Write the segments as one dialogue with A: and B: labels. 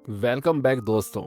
A: Welcome back दोस्तों।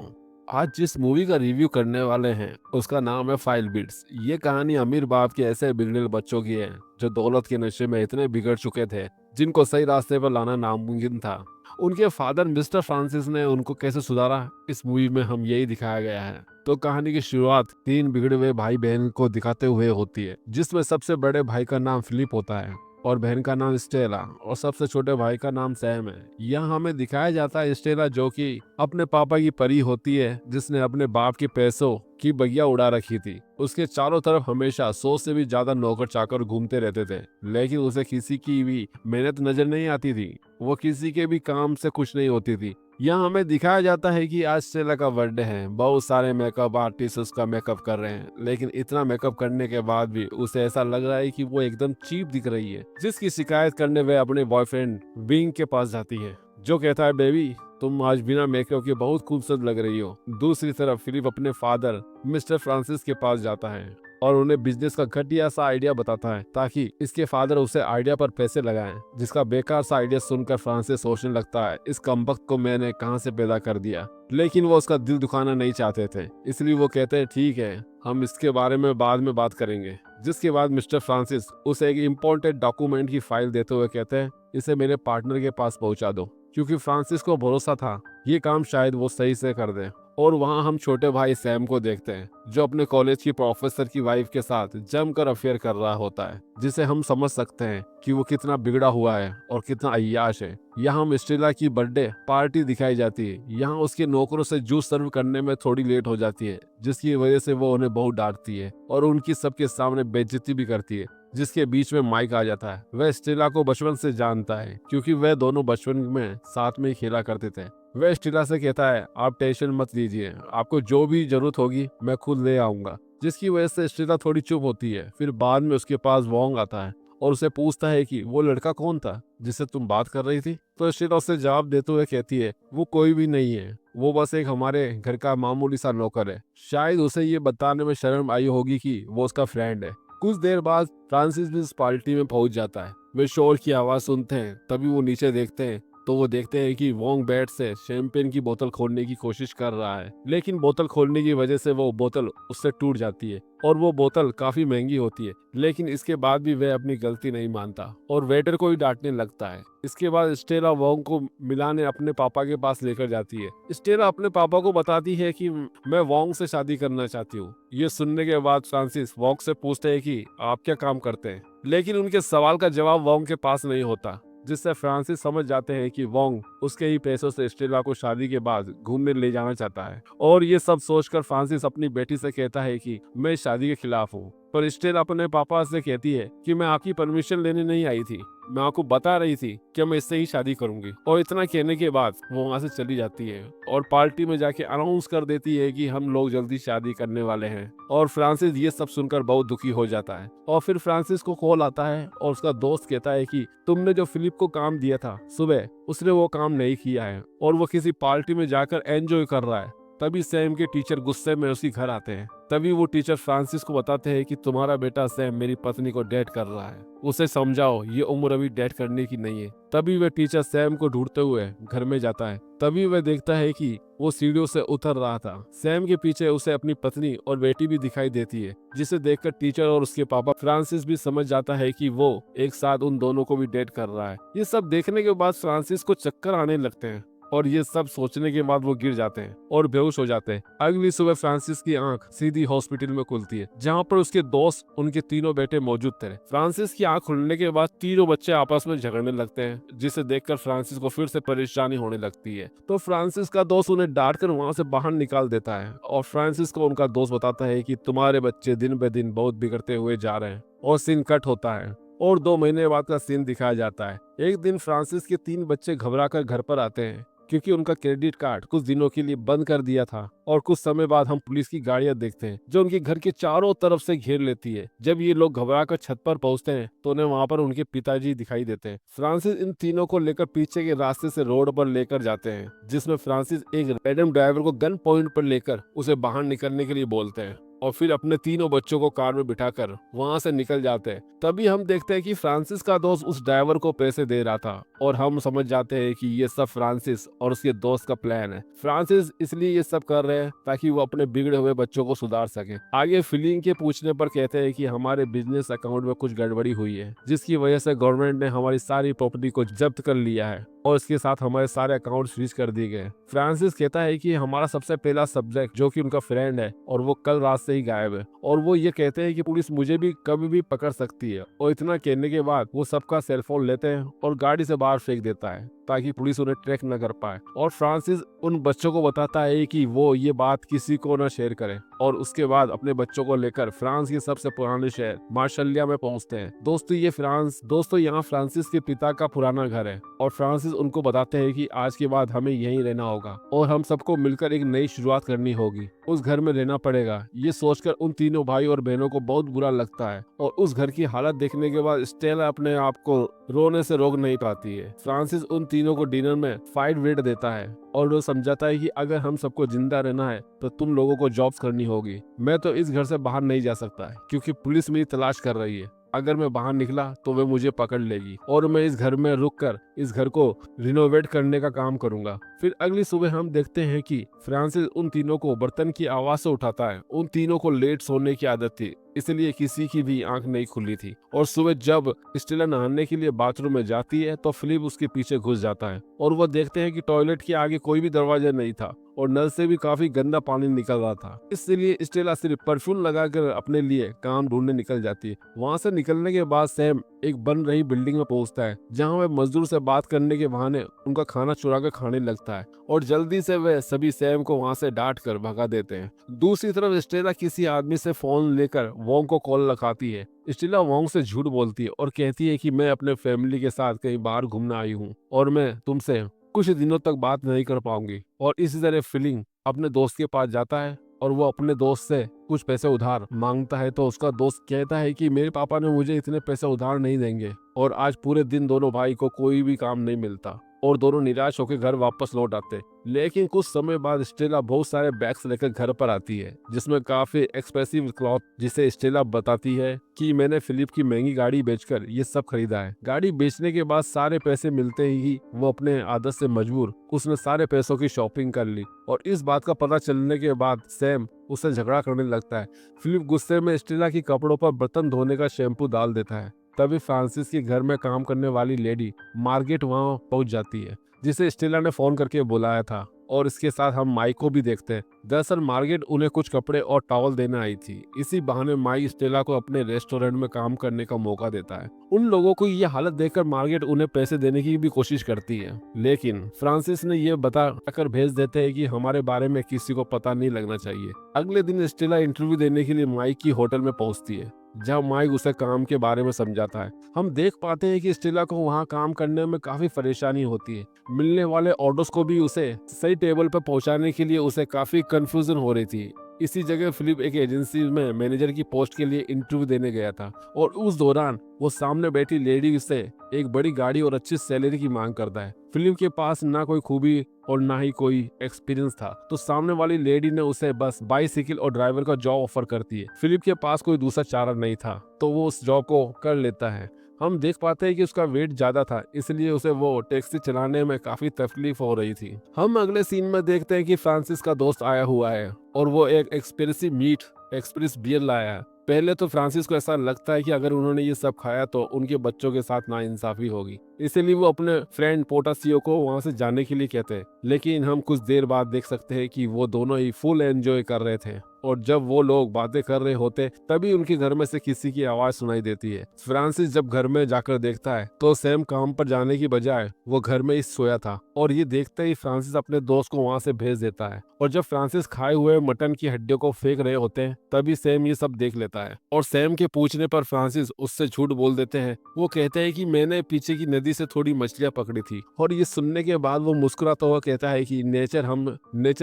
A: आज जिस मूवी का रिव्यू करने वाले हैं उसका नाम है फाइल बिट्स। ये कहानी अमीर बाप के ऐसे बिगड़े बच्चों की है जो दौलत के नशे में इतने बिगड़ चुके थे जिनको सही रास्ते पर लाना नामुमकिन था। उनके फादर मिस्टर फ्रांसिस ने उनको कैसे सुधारा, इस मूवी में हम यही दिखाया गया है। तो कहानी की शुरुआत तीन बिगड़े हुए भाई बहन को दिखाते हुए होती है, जिसमें सबसे बड़े भाई का नाम फिलिप होता है और बहन का नाम स्टेला और सबसे छोटे भाई का नाम सैम है। यहाँ हमें दिखाया जाता है स्टेला जो कि अपने पापा की परी होती है, जिसने अपने बाप के पैसों की बगिया उड़ा रखी थी। उसके चारों तरफ हमेशा 100 से भी ज्यादा नौकर चाकर घूमते रहते थे, लेकिन उसे किसी की भी मेहनत नजर नहीं आती थी। वो किसी के भी काम से खुश नहीं होती थी। यहाँ हमें दिखाया जाता है कि आज स्टेला का बर्थडे है। बहुत सारे मेकअप आर्टिस्ट उसका मेकअप कर रहे हैं, लेकिन इतना मेकअप करने के बाद भी उसे ऐसा लग रहा है कि वो एकदम चीप दिख रही है। जिसकी शिकायत करने वे अपने बॉयफ्रेंड बिंग के पास जाती है, जो कहता है बेबी तुम आज बिना मेकअप के बहुत खूबसूरत लग रही हो। दूसरी तरफ फिलिप अपने फादर मिस्टर फ्रांसिस के पास जाता है और उन्हें बिजनेस का घटिया सा आइडिया बताता है ताकि इसके फादर उसे आइडिया पर पैसे लगाएं। जिसका बेकार सा आइडिया सुनकर फ्रांसिस सोचने लगता है इस कमबख्त को मैंने कहां से पैदा कर दिया। लेकिन वो उसका दिल दुखाना नहीं चाहते थे, इसलिए वो कहते हैं ठीक है, हम इसके बारे में बाद में बात करेंगे। जिसके बाद मिस्टर फ्रांसिस उसे एक इम्पोर्टेंट डॉक्यूमेंट की फाइल देते हुए कहते हैं इसे मेरे पार्टनर के पास पहुंचा दो, क्योंकि फ्रांसिस को भरोसा था ये काम शायद वो सही से कर दे। और वहाँ हम छोटे भाई सैम को देखते हैं जो अपने कॉलेज की प्रोफेसर की वाइफ के साथ जमकर अफेयर कर रहा होता है, जिसे हम समझ सकते हैं कि वो कितना बिगड़ा हुआ है और कितना अय्याश है। यहाँ हम स्टेला की बर्थडे पार्टी दिखाई जाती है। यहाँ उसके नौकरों से जूस सर्व करने में थोड़ी लेट हो जाती है, जिसकी वजह से वो उन्हें बहुत डांटती है और उनकी सबके सामने बेइज्जती भी करती है। जिसके बीच में माइक आ जाता है। वह स्टेला को बचपन से जानता है क्योंकि वह दोनों बचपन में साथ में ही खेला करते थे। वह स्टेला से कहता है आप टेंशन मत लीजिए, आपको जो भी जरूरत होगी मैं खुद ले आऊंगा। जिसकी वजह से स्टेला थोड़ी चुप होती है। फिर बाद में उसके पास वोंग आता है और उसे पूछता है कि वो लड़का कौन था जिससे तुम बात कर रही थी। तो स्टेला उससे जवाब देते हुए कहती है वो कोई भी नहीं है, वो बस एक हमारे घर का मामूली सा नौकर है। शायद उसे ये बताने में शर्म आई होगी कि वो उसका फ्रेंड है। कुछ देर बाद फ्रांसिस भी इस पार्टी में पहुंच जाता है। वे शोर की आवाज सुनते हैं, तभी वो नीचे देखते हैं तो वो देखते हैं कि वोंग बैट से शैंपेन की बोतल खोलने की कोशिश कर रहा है, लेकिन बोतल खोलने की वजह से वो बोतल उससे टूट जाती है और वो बोतल काफी महंगी होती है। लेकिन इसके बाद भी वह अपनी गलती नहीं मानता और वेटर को ही डांटने लगता है। इसके बाद स्टेला वोंग को मिलाने अपने पापा के पास लेकर जाती है। स्टेला अपने पापा को बताती है कि मैं वोंग से शादी करना चाहती हूँ। ये सुनने के बाद फ्रांसिस वोंग से पूछते हैं कि आप क्या काम करते हैं, लेकिन उनके सवाल का जवाब वोंग के पास नहीं होता। जिससे फ्रांसिस समझ जाते हैं कि वोंग उसके ही पैसों से स्टेला को शादी के बाद घूमने ले जाना चाहता है। और ये सब सोचकर फ्रांसिस अपनी बेटी से कहता है कि मैं इस शादी के खिलाफ हूँ। पर स्टेला अपने पापा से कहती है कि मैं आपकी परमिशन लेने नहीं आई थी, मैं आपको बता रही थी कि मैं इससे ही शादी करूंगी। और इतना कहने के बाद वो वहां से चली जाती है और पार्टी में जाके अनाउंस कर देती है कि हम लोग जल्दी शादी करने वाले हैं। और फ्रांसिस ये सब सुनकर बहुत दुखी हो जाता है। और फिर फ्रांसिस को कॉल आता है और उसका दोस्त कहता है कि तुमने जो फिलिप को काम दिया था सुबह, उसने वो काम नहीं किया है और वो किसी पार्टी में जाकर एंजॉय कर रहा है। तभी सैम के टीचर गुस्से में उसके घर आते हैं। तभी वो टीचर फ्रांसिस को बताते हैं कि तुम्हारा बेटा सैम मेरी पत्नी को डेट कर रहा है, उसे समझाओ, ये उम्र अभी डेट करने की नहीं है। तभी वह टीचर सैम को ढूंढते हुए घर में जाता है। तभी वह देखता है कि वो सीढ़ियों से उतर रहा था। सैम के पीछे उसे अपनी पत्नी और बेटी भी दिखाई देती है, जिसे देखकर टीचर और उसके पापा फ्रांसिस भी समझ जाता है कि वो एक साथ उन दोनों को भी डेट कर रहा है। ये सब देखने के बाद फ्रांसिस को चक्कर आने लगते हैं और ये सब सोचने के बाद वो गिर जाते हैं और बेहोश हो जाते हैं। अगली सुबह फ्रांसिस की आंख सीधी हॉस्पिटल में खुलती है, जहाँ पर उसके दोस्त उनके तीनों बेटे मौजूद थे। फ्रांसिस की आंख खुलने के बाद तीनों बच्चे आपस में झगड़ने लगते हैं, जिसे देखकर फ्रांसिस को फिर से परेशानी होने लगती है। तो फ्रांसिस का दोस्त उन्हें डांट कर वहाँ से बाहर निकाल देता है और फ्रांसिस को उनका दोस्त बताता है कि तुम्हारे बच्चे दिन ब दिन बहुत बिगड़ते हुए जा रहे हैं। और सीन कट होता है और 2 महीने बाद का सीन दिखाया जाता है। एक दिन फ्रांसिस के 3 बच्चे घबराकर घर पर आते हैं क्योंकि उनका क्रेडिट कार्ड कुछ दिनों के लिए बंद कर दिया था। और कुछ समय बाद हम पुलिस की गाड़ियां देखते हैं जो उनके घर के चारों तरफ से घेर लेती है। जब ये लोग घबराकर छत पर पहुंचते हैं तो उन्हें वहां पर उनके पिताजी दिखाई देते हैं। फ्रांसिस इन तीनों को लेकर पीछे के रास्ते से रोड पर लेकर जाते हैं, जिसमें फ्रांसिस एक रैंडम ड्राइवर को गन पॉइंट पर लेकर उसे बाहर निकलने के लिए बोलते हैं। और फिर अपने तीनों बच्चों को कार में बिठाकर वहां से निकल जाते हैं। तभी हम देखते हैं कि फ्रांसिस का दोस्त उस ड्राइवर को पैसे दे रहा था और हम समझ जाते हैं कि ये सब फ्रांसिस और उसके दोस्त का प्लान है। फ्रांसिस इसलिए ये सब कर रहे हैं ताकि वो अपने बिगड़े हुए बच्चों को सुधार सके। आगे फिलिंग के पूछने पर कहते हैं कि हमारे बिजनेस अकाउंट में कुछ गड़बड़ी हुई है, जिसकी वजह से गवर्नमेंट ने हमारी सारी प्रॉपर्टी को जब्त कर लिया है और इसके साथ हमारे सारे अकाउंट फ्रीज कर दिए गए। फ्रांसिस कहता है कि हमारा सबसे पहला सब्जेक्ट जो कि उनका फ्रेंड है और वो कल रात से ही गायब है, और वो ये कहते हैं कि पुलिस मुझे भी कभी भी पकड़ सकती है। और इतना कहने के बाद वो सबका सेलफोन लेते हैं और गाड़ी से बाहर फेंक देता है ताकि पुलिस उन्हें ट्रैक न कर पाए। और फ्रांसिस उन बच्चों को बताता है कि वो ये बात किसी को न शेयर करें, और उसके बाद अपने बच्चों को लेकर फ्रांस के सबसे पुराने शहर मार्शलिया में पहुंचते हैं। दोस्तों यहाँ फ्रांसिस के पिता का पुराना घर है और फ्रांसिस उनको बताते हैं कि आज के बाद हमें यहीं रहना होगा और हम सबको मिलकर एक नई शुरुआत करनी होगी। उस घर में रहना पड़ेगा। ये सोचकर उन तीनों भाई और बहनों को बहुत बुरा लगता है और उस घर की हालत देखने के बाद स्टेला अपने आप को रोने से रोक नहीं पाती है। फ्रांसिस उन तीनों को डिनर में फाइट वेट देता है और वो समझाता है कि अगर हम सबको जिंदा रहना है तो तुम लोगों को जॉब्स करनी होगी। मैं तो इस घर से बाहर नहीं जा सकता है क्योंकि पुलिस मेरी तलाश कर रही है। अगर मैं बाहर निकला तो वे मुझे पकड़ लेगी और मैं इस घर में रुककर इस घर को रिनोवेट करने का काम करूंगा। फिर अगली सुबह हम देखते हैं कि फ्रांसिस उन तीनों को बर्तन की आवाज से उठाता है। उन तीनों को लेट सोने की आदत थी, इसलिए किसी की भी आंख नहीं खुली थी। और सुबह जब स्टेला नहाने के लिए बाथरूम में जाती है तो फिलिप उसके पीछे घुस जाता है और वो देखते हैं कि टॉयलेट के आगे कोई भी दरवाजा नहीं था और नल से भी काफी गंदा पानी निकल रहा था। इसलिए स्टेला सिर्फ परफ्यूम लगाकर अपने लिए काम ढूंढने निकल जाती है। वहां से निकलने के बाद सैम एक बन रही बिल्डिंग में पहुंचता है जहां वह मजदूर से बात करने के बहाने उनका खाना चुरा कर खाने लगता है और जल्दी से वह सभी सैम को वहां से डांट कर भगा देते हैं। दूसरी तरफ स्टेला किसी आदमी से फोन लेकर वोंग को कॉल लगाती है। स्टेला वोंग से झूठ बोलती है और कहती है कि मैं अपने फैमिली के साथ कहीं बाहर घूमने आई हूँ और मैं तुमसे कुछ दिनों तक बात नहीं कर पाऊंगी। और इसी तरह फिलिंग अपने दोस्त के पास जाता है और वो अपने दोस्त से कुछ पैसे उधार मांगता है तो उसका दोस्त कहता है कि मेरे पापा ने मुझे इतने पैसे उधार नहीं देंगे। और आज पूरे दिन दोनों भाई को कोई भी काम नहीं मिलता और दोनों निराश होकर घर वापस लौट आते। लेकिन कुछ समय बाद स्टेला बहुत सारे बैग्स लेकर घर पर आती है जिसमें काफी एक्सपेंसिव क्लॉथ, जिसे स्टेला बताती है कि मैंने फिलिप की महंगी गाड़ी बेचकर ये सब खरीदा है। गाड़ी बेचने के बाद सारे पैसे मिलते ही वो अपने आदत से मजबूर उसने सारे पैसों की शॉपिंग कर ली और इस बात का पता चलने के बाद सैम उससे झगड़ा करने लगता है। फिलिप गुस्से में स्टेला की कपड़ों पर बर्तन धोने का शैम्पू डाल देता है। तभी फ्रांसिस के घर में काम करने वाली लेडी मार्गेट वहां पहुंच जाती है जिसे स्टेला ने फोन करके बुलाया था। और इसके साथ हम माइक को भी देखते हैं। दरअसल मार्गेट उन्हें कुछ कपड़े और टॉवल देने आई थी। इसी बहाने माइक स्टेला को अपने रेस्टोरेंट में काम करने का मौका देता है। उन लोगों को ये हालत देखकर मार्गेट उन्हें पैसे देने की भी कोशिश करती है, लेकिन फ्रांसिस ने ये बता कर भेज देते हैं कि हमारे बारे में किसी को पता नहीं लगना चाहिए। अगले दिन स्टेला इंटरव्यू देने के लिए माइक की होटल में पहुंचती है जब माइक उसे काम के बारे में समझाता है। हम देख पाते हैं कि स्टेला को वहां काम करने में काफी परेशानी होती है। मिलने वाले ऑर्डर्स को भी उसे सही टेबल पर पहुंचाने के लिए उसे काफी कंफ्यूजन हो रही थी। इसी जगह फिलिप एक एजेंसी में मैनेजर की पोस्ट के लिए इंटरव्यू देने गया था और उस दौरान वो सामने बैठी लेडी से एक बड़ी गाड़ी और अच्छी सैलरी की मांग करता है। फिलिप के पास ना कोई खूबी और ना ही कोई एक्सपीरियंस था, तो सामने वाली लेडी ने उसे बस बाइसिकल और ड्राइवर का जॉब ऑफर करती है। फिलिप के पास कोई दूसरा चारा नहीं था तो वो उस जॉब को कर लेता है। हम देख पाते हैं कि उसका वेट ज्यादा था, इसलिए उसे वो टैक्सी चलाने में काफी तकलीफ हो रही थी। हम अगले सीन में देखते हैं कि फ्रांसिस का दोस्त आया हुआ है और वो एक एक्सप्रेस बियर लाया है। पहले तो फ्रांसिस को ऐसा लगता है कि अगर उन्होंने ये सब खाया तो उनके बच्चों के साथ नाइंसाफी होगी, इसलिए वो अपने फ्रेंड पोटासियो को वहां से जाने के लिए कहते हैं। लेकिन हम कुछ देर बाद देख सकते हैं कि वो दोनों ही फुल एंजॉय कर रहे थे और जब वो लोग बातें कर रहे होते तभी उनके घर में से किसी की आवाज सुनाई देती है। फ्रांसिस जब घर में जाकर देखता है तो सैम काम पर जाने की बजाय वो घर में ही सोया था और ये देखते ही फ्रांसिस अपने दोस्त को वहां से भेज देता है। और जब फ्रांसिस खाए हुए मटन की हड्डियों को फेंक रहे होते हैं तभी सैम ये सब देख लेता है और सैम के पूछने पर फ्रांसिस उससे झूठ बोल देते हैं। वो कहते हैं कि मैंने पीछे की नदी से थोड़ी मछलियां पकड़ी थी। और ये सुनने के बाद वो मुस्कुराता हुआ कहता है कि नेचर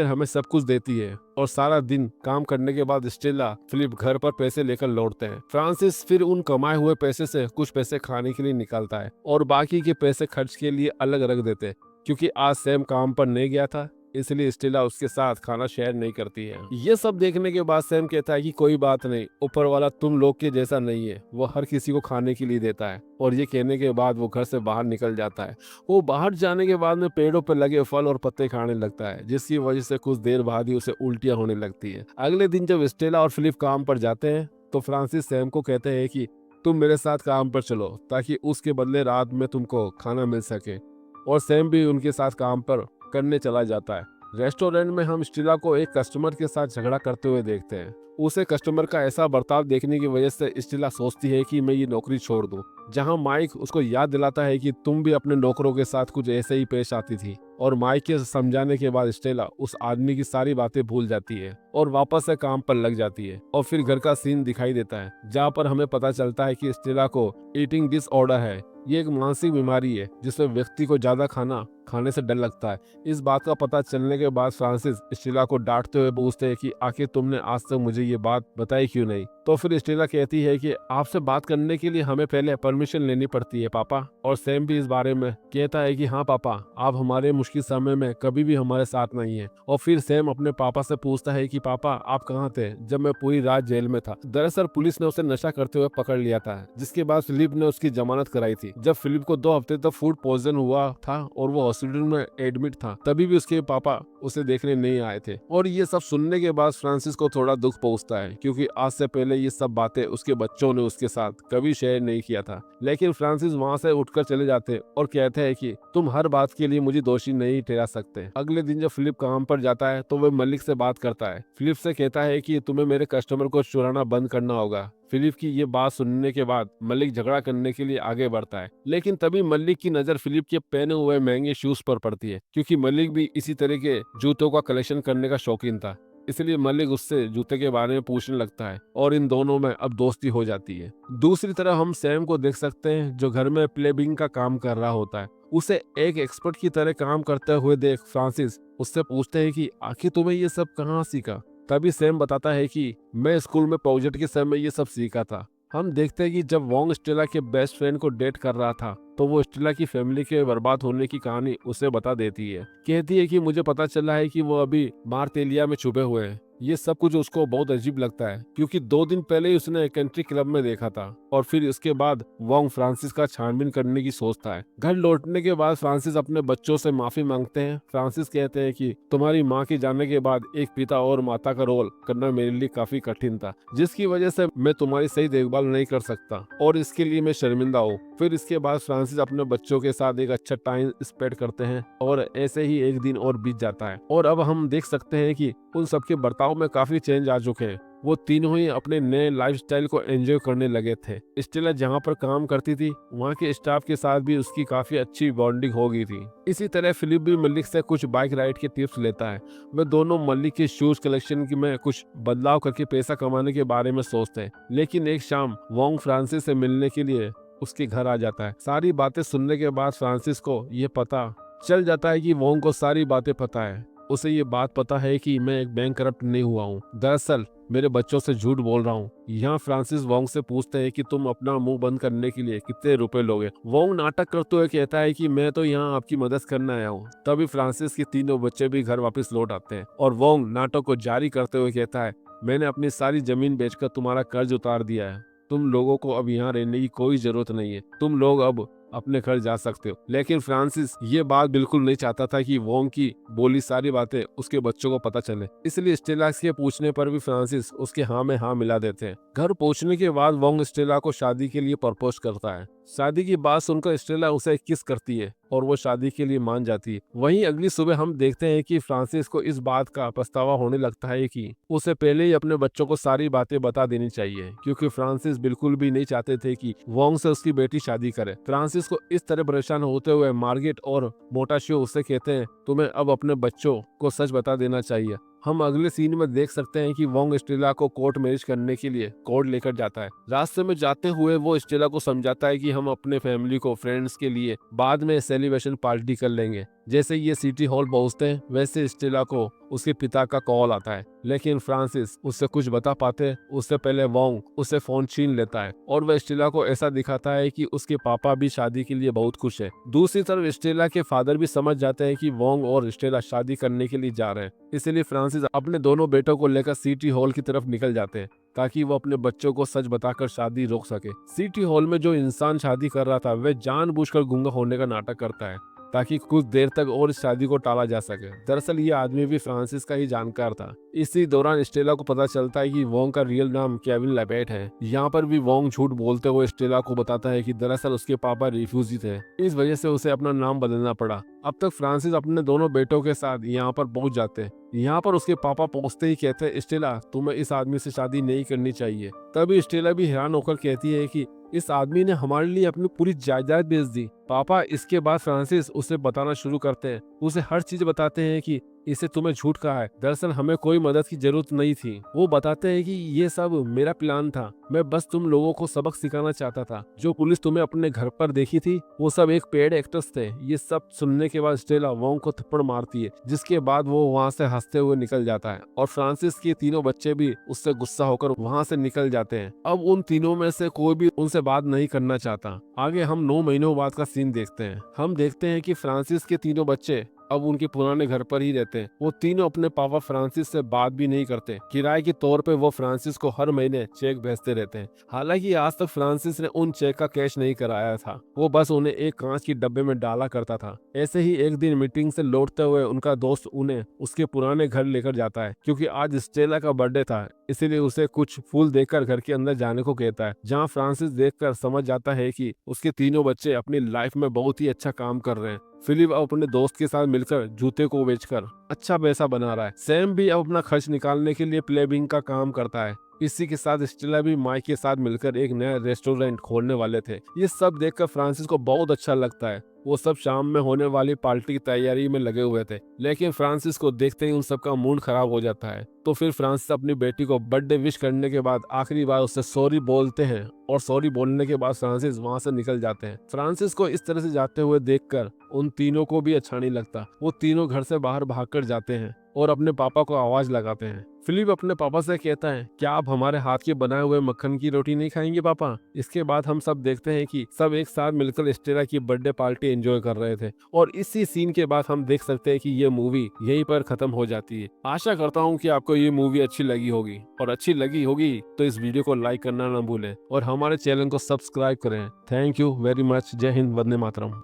A: हमें सब कुछ देती है। और सारा दिन काम करने के बाद स्टेला फिलिप घर पर पैसे लेकर लौटते हैं। फ्रांसिस फिर उन कमाए हुए पैसे से कुछ पैसे खाने के लिए निकालता है और बाकी के पैसे खर्च के लिए अलग रख देते हैं। क्योंकि आज सैम काम पर नहीं गया था इसलिए स्टेला उसके साथ खाना शेयर नहीं करती है। ये सब देखने के बाद सैम कहता है कि कोई बात नहीं, ऊपर वाला तुम लोग के जैसा नहीं है, वो हर किसी को खाने के लिए देता है। और ये कहने के बाद वो घर से बाहर निकल जाता है। वो बाहर जाने के बाद में पेड़ों पर लगे फल और पत्ते खाने लगता है, जिसकी वजह से कुछ देर बाद ही उसे उल्टियां होने लगती है। अगले दिन जब स्टेला और फिलिप काम पर जाते हैं तो फ्रांसिस सैम को कहते हैं कि तुम मेरे साथ काम पर चलो, ताकि उसके बदले रात में तुमको खाना मिल सके। और सैम भी उनके साथ काम पर करने चला जाता है। रेस्टोरेंट में हम स्टेला को एक कस्टमर के साथ झगड़ा करते हुए देखते हैं। उसे कस्टमर का ऐसा बर्ताव देखने की वजह से स्टेला सोचती है कि मैं ये नौकरी छोड़ दूं। जहां माइक उसको याद दिलाता है कि तुम भी अपने नौकरों के साथ कुछ ऐसे ही पेश आती थी। और माइक के समझाने के बाद स्टेला उस आदमी की सारी बातें भूल जाती है और वापस से काम पर लग जाती है। और फिर घर का सीन दिखाई देता है, जहाँ पर हमें पता चलता है कि स्टेला को ईटिंग डिसऑर्डर है। ये एक मानसिक बीमारी है जिसमें व्यक्ति को ज्यादा खाना खाने से डर लगता है। इस बात का पता चलने के बाद फ्रांसिस स्टेला को डांटते हुए पूछते हैं कि आखिर तुमने आज तक मुझे ये बात बताई क्यों नहीं। तो फिर स्टेला कहती है कि आपसे बात करने के लिए हमें पहले परमिशन लेनी पड़ती है पापा। और सैम भी इस बारे में कहता है कि हाँ पापा, आप हमारे मुश्किल समय में कभी भी हमारे साथ नहीं है। और फिर सैम अपने पापा से पूछता है कि पापा आप कहाँ थे जब मैं पूरी रात जेल में था। दरअसल पुलिस ने उसे नशा करते हुए पकड़ लिया था, जिसके बाद फिलिप ने उसकी जमानत कराई थी। जब फिलिप को 2 हफ्ते तक फूड पॉइजन हुआ था और वो हॉस्पिटल में एडमिट था, तभी भी उसके पापा उसे देखने नहीं आए थे। और ये सब सुनने के बाद फ्रांसिस को थोड़ा दुख पहुंचता है, क्योंकि आज से पहले ये सब बातें उसके बच्चों ने उसके साथ कभी शेयर नहीं किया था। लेकिन फ्रांसिस वहाँ से उठकर चले जाते और कहते हैं कि तुम हर बात के लिए मुझे दोषी नहीं ठहरा सकते। अगले दिन जब फिलिप काम पर जाता है तो वह मलिक से बात करता है। फिलिप से कहता है कि तुम्हें मेरे कस्टमर को चुराना बंद करना होगा। फिलिप की ये बात सुनने के बाद मलिक झगड़ा करने के लिए आगे बढ़ता है, लेकिन तभी मलिक की नजर फिलिप के पहने हुए महंगे शूज पर पड़ती है, क्योंकि मलिक भी इसी तरह के जूतों का कलेक्शन करने का शौकीन था। इसलिए मलिक उससे जूते के बारे में पूछने लगता है और इन दोनों में अब दोस्ती हो जाती है। दूसरी तरफ हम सैम को देख सकते हैं, जो घर में प्लेबिंग का काम कर रहा होता है। उसे एक एक्सपर्ट की तरह काम करते हुए देख फ्रांसिस उससे पूछते हैं कि आखिर तुम्हें ये सब कहाँ सीखा। तभी सैम बताता है कि मैं स्कूल में प्रोजेक्ट के समय ये सब सीखा था। हम देखते हैं कि जब वोंग स्टेला के बेस्ट फ्रेंड को डेट कर रहा था तो वो स्टेला की फैमिली के बर्बाद होने की कहानी उसे बता देती है। कहती है कि मुझे पता चला है कि वो अभी मार्तेलिया में छुपे हुए हैं। ये सब कुछ उसको बहुत अजीब लगता है, क्योंकि 2 दिन पहले ही उसने कंट्री क्लब में देखा था। और फिर इसके बाद वोंग फ्रांसिस का छानबीन करने की सोचता है। घर लौटने के बाद फ्रांसिस अपने बच्चों से माफी मांगते हैं। फ्रांसिस कहते हैं कि तुम्हारी माँ के जाने के बाद एक पिता और माता का रोल करना मेरे लिए काफी कठिन था, जिसकी वजह से मैं तुम्हारी सही देखभाल नहीं कर सकता और इसके लिए मैं शर्मिंदा हूँ। फिर इसके बाद फ्रांसिस अपने बच्चों के साथ एक अच्छा टाइम स्पेंड करते हैं और ऐसे ही एक दिन और बीत जाता है। और अब हम देख सकते हैं कि उन सबके बर्ताव में काफी चेंज आ चुके हैं। वो तीनों ही अपने नए लाइफस्टाइल को एंजॉय करने लगे थे। स्टेला जहाँ पर काम करती थी वहाँ के स्टाफ के साथ भी उसकी काफी अच्छी बॉन्डिंग हो गई थी। इसी तरह फिलिप भी मलिक से कुछ बाइक राइड के टिप्स लेता है। वे दोनों मलिक के शूज कलेक्शन में कुछ बदलाव करके पैसा कमाने के बारे में सोचते हैं। लेकिन एक शाम वोंग फ्रांसिस से मिलने के लिए उसके घर आ जाता है। सारी बातें सुनने के बाद फ्रांसिस को ये पता चल जाता है कि वोंग को सारी बातें पता है। उसे ये बात पता है कि मैं एक बैंक करप्ट नहीं हुआ हूँ, दरअसल मेरे बच्चों से झूठ बोल रहा हूँ। यहाँ फ्रांसिस वोंग से पूछते हैं कि तुम अपना मुंह बंद करने के लिए कितने रुपए लोगे। वोंग नाटक करते हुए कहता है कि मैं तो यहाँ आपकी मदद करने आया हूँ। तभी फ्रांसिस के तीनों बच्चे भी घर वापस लौट आते हैं और वोंग नाटक को जारी करते हुए कहता है, मैंने अपनी सारी जमीन बेचकर तुम्हारा कर्ज उतार दिया है। तुम लोगों को अब यहाँ रहने की कोई जरूरत नहीं है, तुम लोग अब अपने घर जा सकते हो। लेकिन फ्रांसिस ये बात बिल्कुल नहीं चाहता था कि वोंग की बोली सारी बातें उसके बच्चों को पता चले। इसलिए स्टेला के पूछने पर भी फ्रांसिस उसके हाँ में हाँ मिला देते हैं। घर पहुंचने के बाद वोंग स्टेला को शादी के लिए प्रपोज करता है। शादी की बात सुनकर स्टेला उसे किस करती है और वो शादी के लिए मान जाती है। वहीं अगली सुबह हम देखते हैं कि फ्रांसिस को इस बात का पछतावा होने लगता है कि उसे पहले ही अपने बच्चों को सारी बातें बता देनी चाहिए, क्योंकि फ्रांसिस बिल्कुल भी नहीं चाहते थे कि वोंग से उसकी बेटी शादी करे। फ्रांसिस को इस तरह परेशान होते हुए मार्गेट और मोटाशियो उससे कहते हैं, तुम्हें अब अपने बच्चों को सच बता देना चाहिए। हम अगले सीन में देख सकते हैं कि वोंग स्टेला को कोर्ट मैरिज करने के लिए कोर्ट लेकर जाता है। रास्ते में जाते हुए वो स्टेला को समझाता है कि हम अपने फैमिली को फ्रेंड्स के लिए बाद में सेलिब्रेशन पार्टी कर लेंगे। जैसे ये सिटी हॉल पहुंचते हैं वैसे स्टेला को उसके पिता का कॉल आता है, लेकिन फ्रांसिस उससे कुछ बता पाते उससे पहले वोंग उससे फोन छीन लेता है और वह स्टेला को ऐसा दिखाता है कि उसके पापा भी शादी के लिए बहुत खुश है। दूसरी तरफ स्टेला के फादर भी समझ जाते हैं कि वोंग और स्टेला शादी करने के लिए जा रहे हैं, इसलिए फ्रांसिस अपने दोनों बेटों को लेकर सिटी हॉल की तरफ निकल जाते हैं ताकि वो अपने बच्चों को सच बताकर शादी रोक सके। सिटी हॉल में जो इंसान शादी कर रहा था वह जानबूझकर गूंगा होने का नाटक करता है ताकि कुछ देर तक और इस शादी को टाला जा सके। दरअसल ये आदमी भी फ्रांसिस का ही जानकार था। इसी दौरान स्टेला को पता चलता है कि वोंग का रियल नाम केविन लेपेट है। यहाँ पर भी वोंग झूठ बोलते हुए स्टेला को बताता है कि दरअसल उसके पापा रिफ्यूजी थे, इस वजह से उसे अपना नाम बदलना पड़ा। अब तक फ्रांसिस अपने दोनों बेटों के साथ यहाँ पर पहुंच जाते। यहाँ पर उसके पापा पहुंचते ही कहते स्टेला तुम्हें इस आदमी से शादी नहीं करनी चाहिए। तभी स्टेला भी हैरान होकर कहती है कि इस आदमी ने हमारे लिए अपनी पूरी जायदाद बेच दी। पापा इसके बाद फ्रांसिस उसे बताना शुरू करते हैं, उसे हर चीज बताते हैं कि इसे तुम्हें झूठ कहा है, दरअसल हमें कोई मदद की जरूरत नहीं थी। वो बताते हैं कि ये सब मेरा प्लान था, मैं बस तुम लोगों को सबक सिखाना चाहता था। जो पुलिस तुम्हें अपने घर पर देखी थी वो सब एक पेड एक्टर्स थे। ये सब सुनने के बाद स्टेला वोंग को थप्पड़ मारती है, जिसके बाद वो वहाँ से हंसते हुए निकल जाता है और फ्रांसिस के तीनों बच्चे भी उससे गुस्सा होकर वहाँ से निकल जाते हैं। अब उन तीनों में से कोई भी उनसे बात नहीं करना चाहता। आगे हम 9 महीनों बाद का सीन देखते हैं। हम देखते हैं कि फ्रांसिस के तीनों बच्चे अब उनके पुराने घर पर ही रहते हैं। वो तीनों अपने पापा फ्रांसिस से बात भी नहीं करते। किराए के तौर पे वो फ्रांसिस को हर महीने चेक भेजते रहते हैं। हालांकि आज तक फ्रांसिस ने उन चेक का कैश नहीं कराया था, वो बस उन्हें एक कांच की डब्बे में डाला करता था। ऐसे ही एक दिन मीटिंग से लौटते हुए उनका दोस्त उन्हें उसके पुराने घर लेकर जाता है, क्योंकि आज स्टेला का बर्थडे था, इसीलिए उसे कुछ फूल देकर घर के अंदर जाने को कहता है। जहाँ फ्रांसिस देखकर समझ जाता है कि उसके तीनों बच्चे अपनी लाइफ में बहुत ही अच्छा काम कर रहे हैं। फिलिप अब अपने दोस्त के साथ मिलकर जूते को बेचकर अच्छा पैसा बना रहा है। सैम भी अब अपना खर्च निकालने के लिए प्लेबिंग का काम करता है। इसी के साथ स्टेला भी माइक के साथ मिलकर एक नया रेस्टोरेंट खोलने वाले थे। ये सब देखकर फ्रांसिस को बहुत अच्छा लगता है। वो सब शाम में होने वाली पार्टी की तैयारी में लगे हुए थे, लेकिन फ्रांसिस को देखते ही उन सबका मूड खराब हो जाता है। तो फिर फ्रांसिस अपनी बेटी को बर्थडे विश करने के बाद आखिरी बार उससे सॉरी बोलते हैं और सॉरी बोलने के बाद फ्रांसिस वहां से निकल जाते हैं। फ्रांसिस को इस तरह से जाते हुए देखकर उन तीनों को भी अच्छा नहीं लगता। वो तीनों घर से बाहर भागकर जाते हैं और अपने पापा को आवाज लगाते हैं। फिलिप अपने पापा से कहता है, क्या आप हमारे हाथ के बनाए हुए मक्खन की रोटी नहीं खाएंगे पापा? इसके बाद हम सब देखते हैं कि सब एक साथ मिलकर स्टेला की बर्थडे पार्टी एंजॉय कर रहे थे और इसी सीन के बाद हम देख सकते हैं कि ये मूवी यहीं पर खत्म हो जाती है। आशा करता हूँ कि आपको ये मूवी अच्छी लगी होगी, और अच्छी लगी होगी तो इस वीडियो को लाइक करना ना भूलें और हमारे चैनल को सब्सक्राइब करें। Thank you very much. जय हिंद, वंदे मातरम।